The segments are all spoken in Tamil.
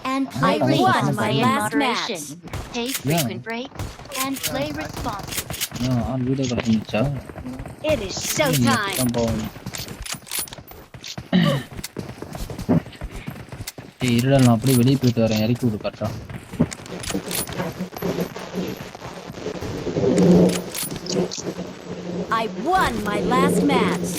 and play responsibly in moderation. Take frequent breaks and play responsibly. On video call பண்ணிச்சா? It is showtime. இருடா நான் அப்படியே வெளியே போயிட்டு வரேன், இறக்கி விடு கரெக்டா. I won my last match.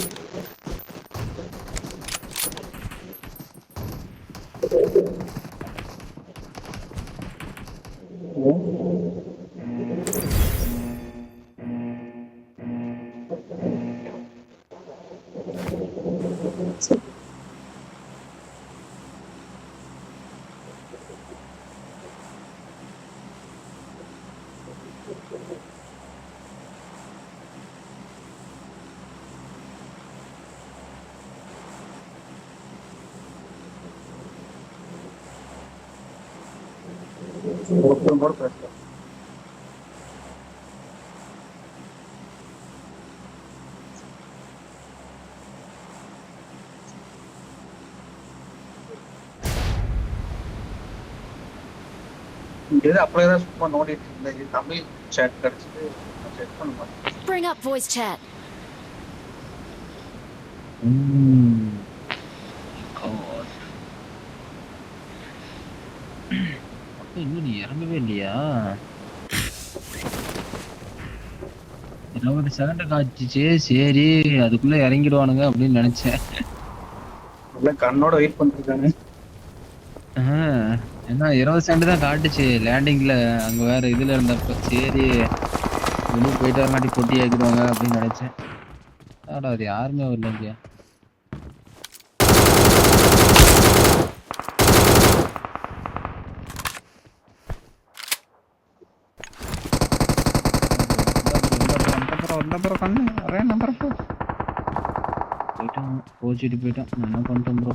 Bring up voice chat. இன்னும் நீ இறங்கவே இல்லையா? 20 செகண்ட் காய்ச்சிச்சு, சரி அதுக்குள்ள இறங்கிடுவானுங்க அப்படின்னு நினைச்சேன். கண்ணோட வெயிட் பண்ணிருக்கானு. ஏன்னா 20 செகண்ட் தான் காட்டுச்சு லேண்டிங்ல. அங்க வேற இதுல இருந்தப்ப சரி வெளியே போயிட்டு வரமாட்டி பொட்டி ஆக்கிடுவாங்க அப்படின்னு நினைச்சேன். ஆடா அது யாருமே வரல இங்க. போயிட்டான் போச்சுட்டு போயிட்டான். நான் என்ன பண்ணிட்டேன் ப்ரோ.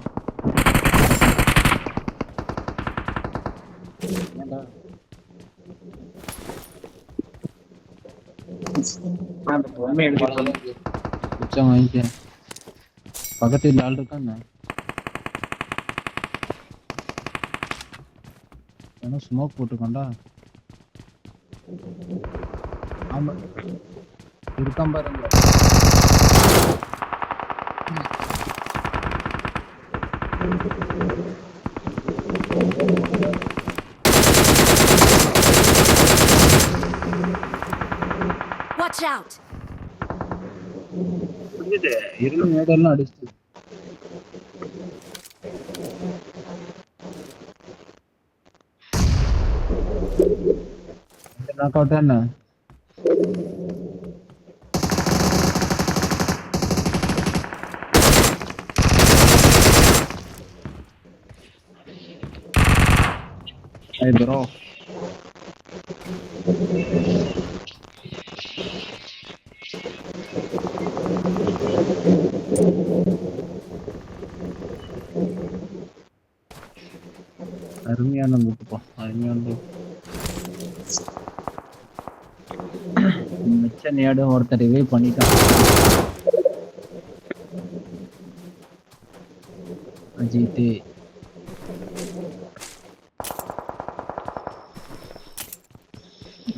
வாங்கிக்க பக்கத்து வீட்டுல ஆள் இருக்காங்க. ஏன்னா ஸ்மோக் போட்டுக்கோண்டா. ஆமா இருக்கான் பாருங்க. Watch out. இருள மேடெல்லாம் அடிச்சு. நாக் அவுட் என்ன? Hey bro. அருமையான லூட்டுப்பா, அருமையான லூட். மிச்ச நேடும் ஒருத்தர் ரிவைவ் பண்ணிட்டான். அஜித்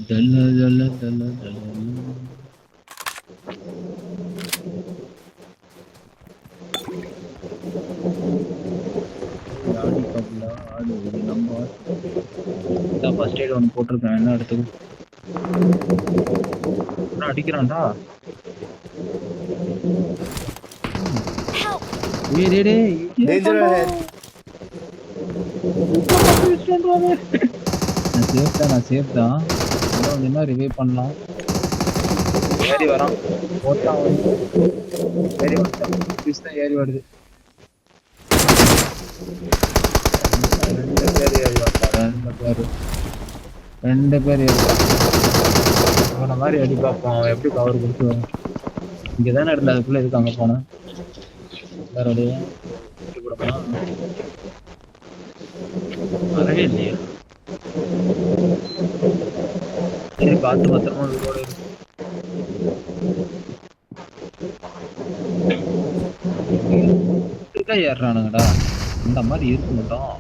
டல்ல டல்ல டல்ல டல்ல. ஆடி பப்ல ஆடு இது நம்ம தான் ஃபர்ஸ்ட் எய்ட் ஒன்று போட்டிருக்கேன். என்ன எடுத்துக்கும் அடிக்கிறான்டா. நான் சேஃப் தான். என்ன ரிவைவ் பண்ணலாம். ஏறி வரான் போட்டான். ஏறி வந்துட்டான். ஏறி வருது. ரெண்டு பேர் அவன மாதிரி அடி பார்ப்போம். அவன் எப்படி கவர் கொடுத்து இங்கதானே இருந்தா அதுக்குள்ள இருக்கு. அங்க போனேன் வேற வரவே இல்லையா? சரி பார்த்து பத்திரமா வீடோட ஏறானுங்கடா. இந்த மாதிரி இருக்க மாட்டோம்.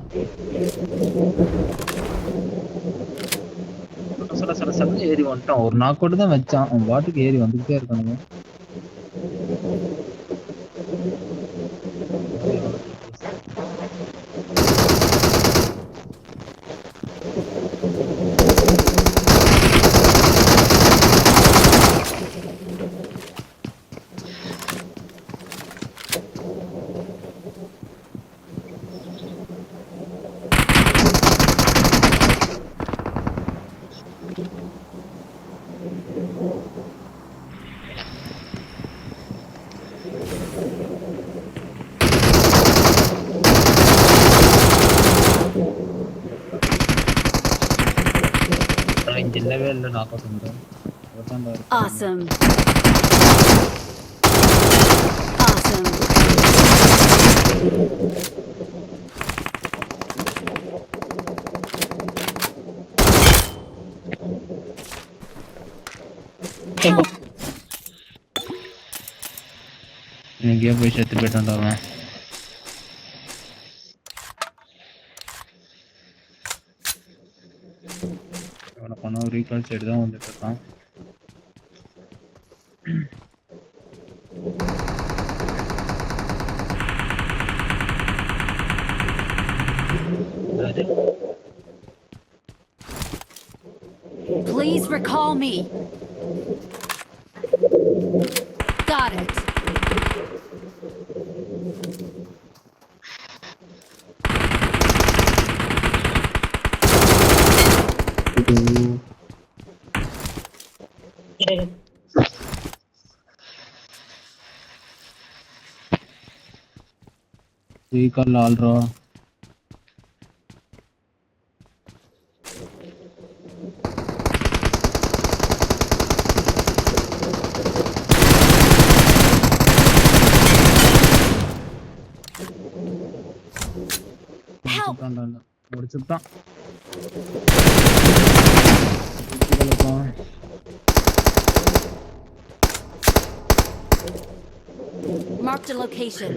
சட ஏறி வந்துட்டான். ஒரு நாக்கோட்டு தான் வச்சான். அவன் பாட்டுக்கு ஏறி வந்துகிட்டே இருக்கானுங்க. இல்லவே இல்லை நாக்க சொல்றேன். Awesome. Awesome. எங்கேயோ போய் சேர்த்து போயிட்டான். அவனை பண்ண ஒரு ரீகால் சைடு தான் வந்துட்டு இருக்கான். Please recall me. Got it. Recall already முடிச்சுட்டான். Marked a location.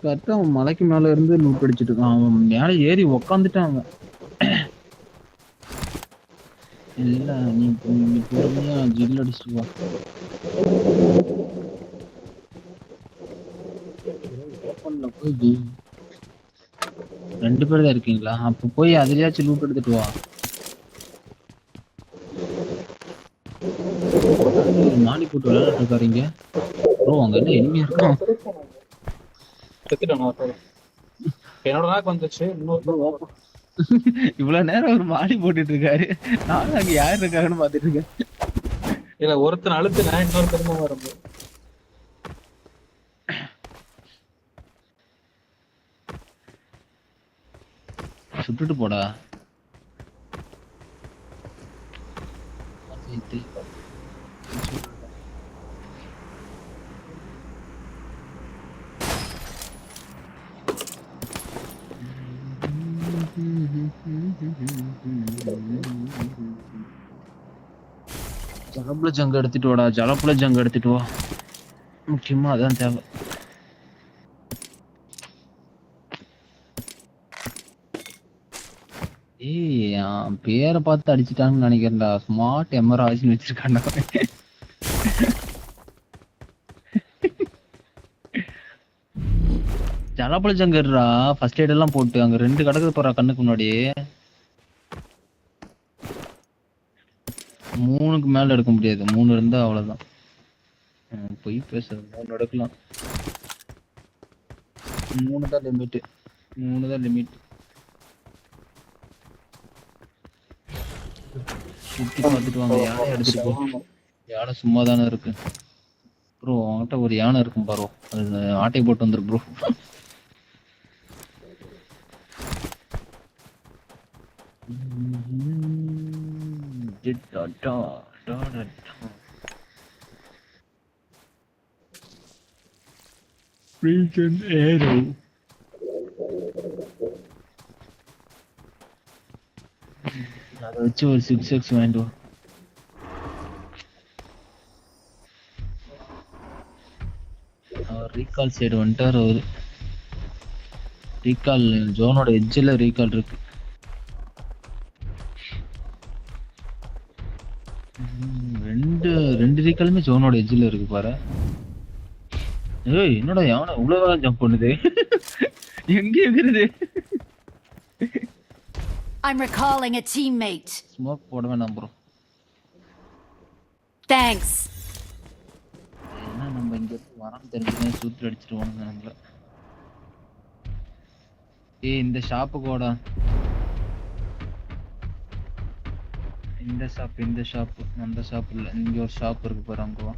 கரெக்டா அவன் மலைக்கு மேல இருந்து லூட் அடிச்சிட்டு இருக்கான். அவன் மேல ஏறி உக்காந்துட்டாங்க. இல்ல நீ பொறுமையா ஜில் அடிச்சுட்டு வா. போய் 2 பேர் தான் இருக்கீங்களா? அப்ப போய் அதுலயாச்சும் லூட் எடுத்துட்டு வா. மாடி போட்டு விளையாட்டு இருக்காருங்க ப்ரோ. அங்க என்ன எனிமியா இருக்கான்? என்னோட நாக்கு வந்துச்சு. இவ்வளவு நேரம் ஒரு மாடி போட்டுட்டு இருக்காரு. நானும் அங்க யாரு இருக்காங்கன்னு பாத்துட்டு இருக்கேன். இல்ல ஒருத்தன் அழுத்துனா இன்னொருத்தருமா வரும். சுட்டுட்டு போடா. ஜலப்புல ஜங்க எடுத்துட்டு வாடா. ஜலப்புல ஜங்க எடுத்துட்டு வா. முக்கியமா அதான் தேவை. ஏய் பேரை பார்த்து அடிச்சுட்டான்னு நினைக்கிறேன்டா. ஸ்மார்ட் எமராஜ்னு வச்சிருக்காண்டா. ஜலப்புல ஜங்கர்ரா. ஃபர்ஸ்ட் எய்ட் எல்லாம் போட்டு அங்க 2 கிடக்குது போறா கண்ணுக்கு முன்னாடி. 3க்கு மேல எடுக்க முடியாது. 3 இருந்தா அவ்வளவுதான். போய் பேசுறது 3 எடுக்கலாம். 3 தான் லிமிட். 3 தான் லிமிட். சுத்தி பார்த்துட்டு வாங்க. யானை எடுத்துட்டு போ. யானை சும்மா தானே இருக்கு ப்ரோ. அவன்கிட்ட ஒரு யானை இருக்கும் பாரு. அது ஆட்டை போட்டு வந்துரு ப்ரோ. Freaking arrow. அதை வச்சு ஒரு 6x வாங்கிட்டு வா. அவர் ரீகால் சைடு வந்துட்டார். அவரு ரீகால் ஜோனோட எட்ஜில் ரீகால் இருக்கு. ரெண்டு ரீகாலுமே ஜோனோட எட்ஜில் இருக்கு பாரு. ஏய் என்னடா எவனை இவ்வளவு ஜம்ப் பண்ணுது? எங்க இருக்குது? I'm recalling a teammate. Smoke போட வேணாம் ப்ரோ. Thanks. ஏன்னா நம்ம இங்க வராம தெரிஞ்சுதான் சூத்து அடிச்சிருவாங்க நம்மள. ஏய் இந்த ஷாப்புக்கோடா. இந்த ஷாப் அந்த ஷாப் இல்ல, இங்க ஒரு ஷாப் இருக்கு பாரு, அங்க வா.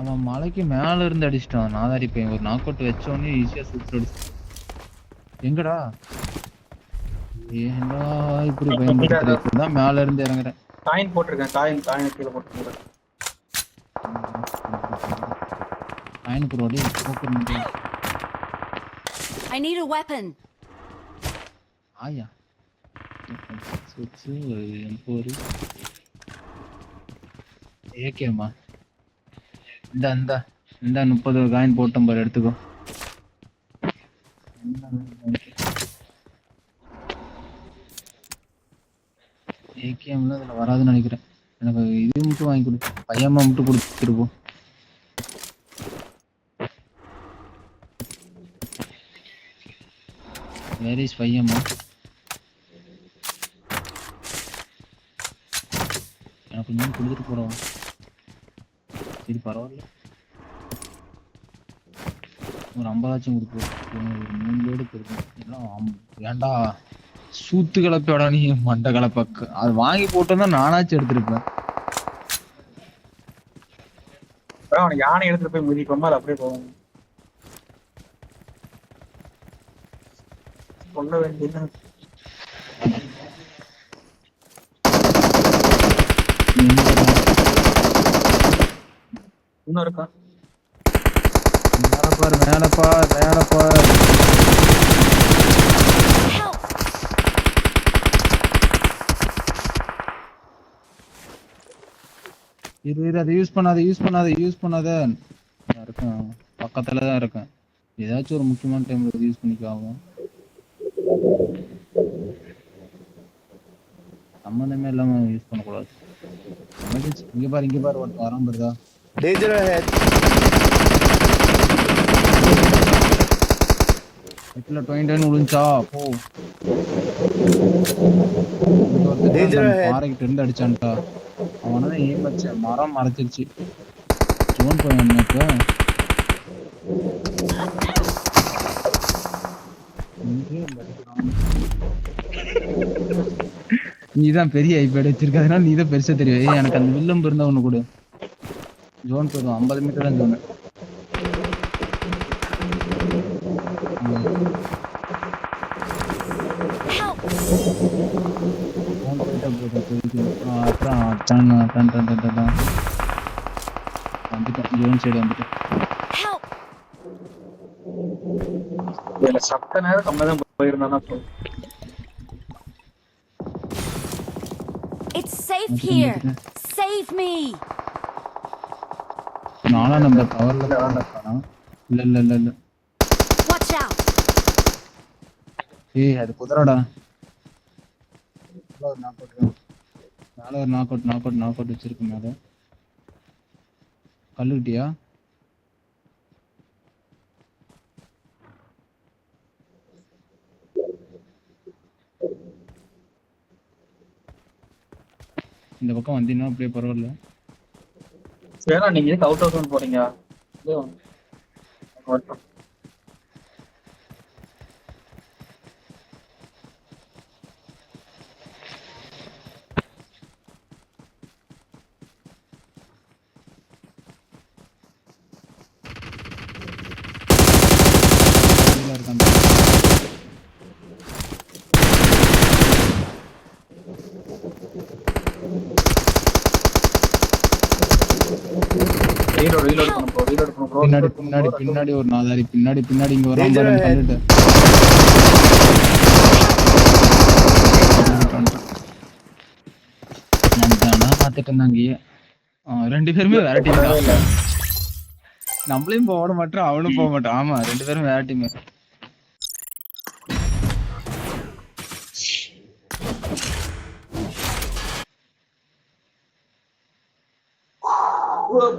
அவன் மலைக்கு மேல இருந்து அடிச்சிட்டான். நாதாரி பையன் ஒரு நாக் அவுட் வச்சோடனே ஈஸியா சூத்து அடிச்சு. எங்கடா ஏன்டா இப்படி பயன்படுத்துறதுதான் மேல இருந்து இறங்குறேன். காயின் போட்டிருக்கேன். காயின் கீழே போட்டுருக்கேன். காயின் ப்ரோடி போக்கர் முடியும். I need a weapon. ஆயா சுச்சு ஒரு ஏகேமா இந்த 30 காயின் போட்டோம் பாரு, எடுத்துக்கோ. ஏகேம்ல அதில் வராதுன்னு நினைக்கிறேன். எனக்கு இது மட்டும் வாங்கி கொடு, பையம்மா மட்டும் கொடுத்துருப்போம். வேர் இஸ் பையம்மா? எனக்கு கொஞ்சம் கொடுத்துட்டு போகிறோம். சரி பரவாயில்ல, ஒரு 50 கொடுப்போம். ஒரு 3 லோடு கொடுக்கும். எல்லாம் ஏன்டா சூத்து கலப்போட நீ மண்டை கலப்பக்கு அது வாங்கி போட்டோம்னா நானாச்சும் எடுத்திருப்பேன். அவனுக்கு யானை எடுத்துட்டு போய் மிதிப்போமா, அது அப்படியே போவோம். சொல்ல வேண்டியது இன்னும் இருக்கா? Help. இரு அதை யூஸ் பண்ணாத. இருக்கேன் பக்கத்துல தான் இருக்கேன். ஏதாச்சும் ஒரு முக்கியமான டைம்ல யூஸ் பண்ணிக்காகும். சம்மந்தமே இல்லாம யூஸ் பண்ணக்கூடாது. இங்க பாரு ஒருத்தன் வராம வருதா? Danger ahead. இதுல 29 விழுந்துச்சா போ. பாறைக்கிட்ட இருந்து அடிச்சான்டா. அவனதான் ஏன் வச்ச மரம் மறைச்சிருச்சு. ஜோன் போய் இப்போ நீதான் பெரிய ஐபேட் வச்சிருக்காதுனால நீதான் பெருசா தெரியும். எனக்கு அந்த வில்லம்பு இருந்தா ஒண்ணு கொடு. ஜோன் போதும், 50 மீட்டர் தான் ஜோன். சத்த நேரம் கம்மதான் போயிருந்தானா. It's safe here. Save me. நானா நம்ம கவர்ல காணோம். இல்ல Watch out. ஏய் அது குதிரடா. ஒரு நாக் அவுட் வச்சிருக்கு மேல. கல்லுட்டியா? இந்த பக்கம் வந்தீங்கன்னா அப்படியே பரவாயில்ல. வேணா நீங்க எதுக்கு அவுட் ஹவுஸ் போறீங்க? ரீலோட் பண்ணு ப்ரோ. பின்னாடி ஒரு நாதாரி பின்னாடி இங்க வராம பாருங்க தள்ளிட்டு. நான் பாத்துட்டு இருந்தாங்க. ரெண்டு பேருமே வேற டீம் தான். நம்மளையும் போட மாட்டோம் அவனும் போக மாட்டான். ஆமா 2 பேரும் வேற டீம். Wow.